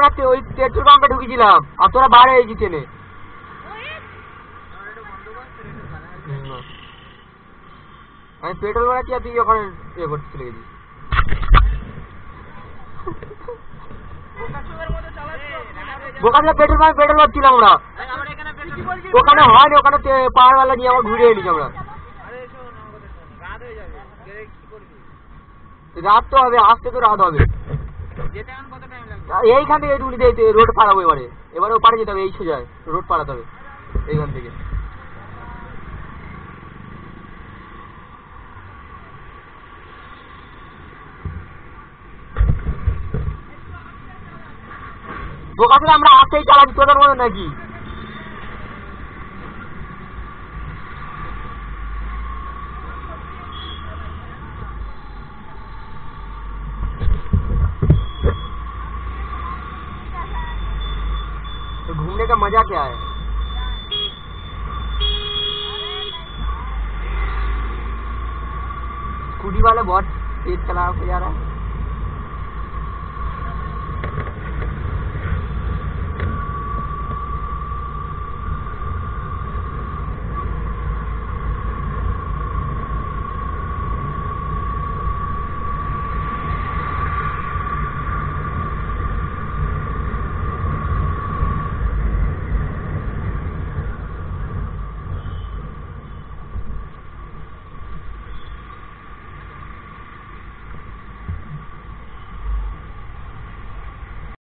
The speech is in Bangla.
আমরা ওই পেট্রোল পাম্পে ঢুকেছিলাম আর তোরা বাইরে হয়েছি ট্রেনে। আমি পেট্রোল ভরাচ্ছি আর তুই ওখানে ইয়ে করতে চলে গেছিস। ওখানে পেট্রোল পাম্পে পেট্রোল ভরছিলাম আমরা, ওখানে হয়নি, ওখানে পাহাড়ওয়ালা নিয়ে আবার ঘুরে এনেছি আমরা। রাত তো হবে, আসতে তো রাত হবে। এইখান থেকে রোড পাড়াবো, এবারে ওপারে যেতে হবে, এই সোজায় রোড পাড়াতে হবে এইখান থেকে। বোকাতে আমরা আসতেই চালাচ্ছি তোদের মতো নাকি? घूमने का मजा क्या है? स्कूटी वाला बहुत तेज चला के जा रहा है।